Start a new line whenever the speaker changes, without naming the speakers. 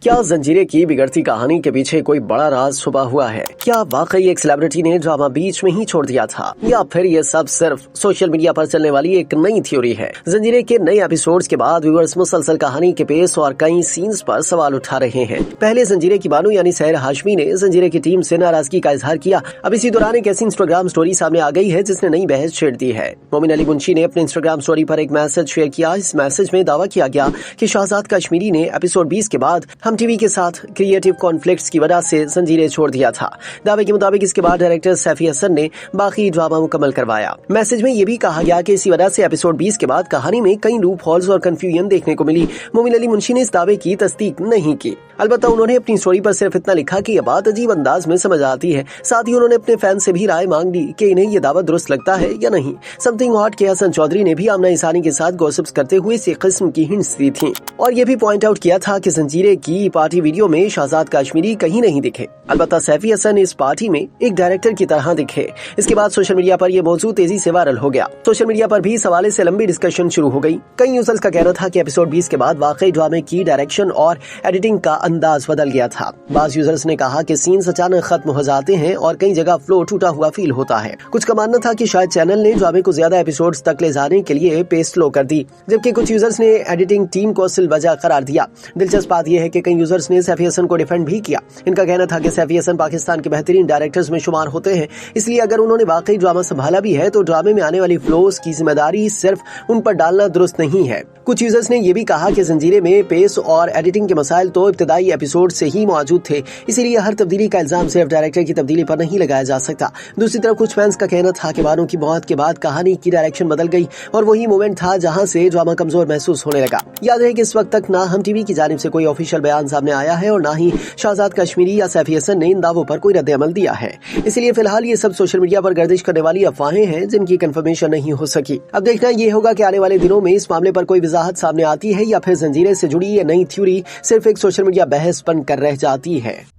क्या जंजीरें की बिगड़ती कहानी के पीछे कोई बड़ा राज छुपा हुआ है? क्या वाकई एक सेलिब्रिटी ने ड्रामा बीच में ही छोड़ दिया था, या फिर ये सब सिर्फ सोशल मीडिया पर चलने वाली एक नई थ्योरी है? जंजीरें के नए एपिसोड्स के बाद व्यूअर्स मुसलसल कहानी के पेस और कई सीन्स पर सवाल उठा रहे हैं। पहले जंजीरें की बानू यानी सहर हाशमी ने जंजीरें की टीम से नाराजगी का इजहार किया। अब इसी दौरान एक ऐसी इंस्टाग्राम स्टोरी सामने आ गई है जिसने नई बहस छेड़ दी है। मोमिन अली मुंशी ने अपने इंस्टाग्राम स्टोरी पर एक मैसेज शेयर किया। इस मैसेज में दावा किया गया कि शहजाद कश्मीरी ने एपिसोड 20 के बाद हम टीवी के साथ क्रिएटिव कॉन्फ्लिक्ट्स की वजह से जंजीरें छोड़ दिया था। दावे के मुताबिक इसके बाद डायरेक्टर सैफी हसन ने बाकी ड्रामा मुकम्मल करवाया। मैसेज में यह भी कहा गया कि इसी वजह से एपिसोड 20 के बाद कहानी में कई लूप होल्स और कंफ्यूजन देखने को मिली। मोमिन अली मुंशी ने इस दावे की तस्दीक नहीं की। अलबत्ता उन्होंने अपनी स्टोरी पर सिर्फ इतना लिखा कि यह बात अजीब अंदाज में समझ आती है। साथ ही उन्होंने अपने फैन से भी राय मांग ली कि इन्हें यह दावा दुरुस्त लगता है या नहीं। समथिंग हॉट के हसन चौधरी ने भी आमना इंसानी के साथ गॉसिप्स करते हुए इसी किस्म की हिंट्स दी थी और यह भी पॉइंट आउट किया था कि जंजीरें की पार्टी वीडियो में शहजाद कश्मीरी कहीं नहीं दिखे। अलबत्ता सैफी हसन इस पार्टी में एक डायरेक्टर की तरह दिखे। इसके बाद सोशल मीडिया पर यह मौजू तेजी से वायरल हो गया। सोशल मीडिया पर भी इस हवाले से लंबी डिस्कशन शुरू हो गई। कई यूजर्स का कहना था कि एपिसोड 20 के बाद वाकई ड्रामे की डायरेक्शन और एडिटिंग का अंदाज बदल गया था। बाज़ यूजर्स ने कहा कि सीन्स अचानक खत्म हो जाते हैं और कई जगह फ्लो टूटा हुआ फील होता है। कुछ का मानना था कि शायद चैनल ने ड्रामे को ज्यादा एपिसोड्स तक ले जाने के लिए पेस स्लो कर दी, जबकि कुछ यूजर्स ने एडिटिंग टीम को सिलवजह करार दिया। दिलचस्प बात यह है कि कई यूजर्स ने सैफी हसन को डिफेंड भी किया। इनका कहना था कि सैफी हसन पाकिस्तान के बेहतरीन डायरेक्टर्स में शुमार होते हैं, इसलिए अगर उन्होंने वाकई ड्रामा संभाला भी है तो ड्रामे में आने वाली फ्लोस की जिम्मेदारी सिर्फ उन पर डालना दुरुस्त नहीं है। कुछ यूजर्स ने यह भी कहा कि जंजीरें में पेस और एडिटिंग के मसाइल तो इब्तदाई एपिसोड से ही मौजूद थे, इसीलिए हर तब्दीली का इल्जाम सिर्फ डायरेक्टर की तब्दीली पर नहीं लगाया जा सकता। दूसरी तरफ कुछ फैंस का कहना था कि बानो की मौत के बाद कहानी की डायरेक्शन बदल गई और वही मोमेंट था जहां से ड्रामा कमजोर महसूस होने लगा। याद है कि इस वक्त तक ना हम टीवी की जानिब से कोई ऑफिशियल बयान सामने आया है और ना ही शहजाद कश्मीरी या सैफी हसन ने इन दावों पर कोई रद्द-ए-अमल दिया है। इसलिए फिलहाल ये सब सोशल मीडिया पर गर्दिश करने वाली अफवाहें हैं जिनकी कंफर्मेशन नहीं हो सकी। अब देखना ये होगा कि आने वाले दिनों में इस मामले पर कोई वजाहत सामने आती है या फिर जंजीरें से जुड़ी ये नई थ्योरी सिर्फ एक सोशल मीडिया बहस बनकर रह जाती है।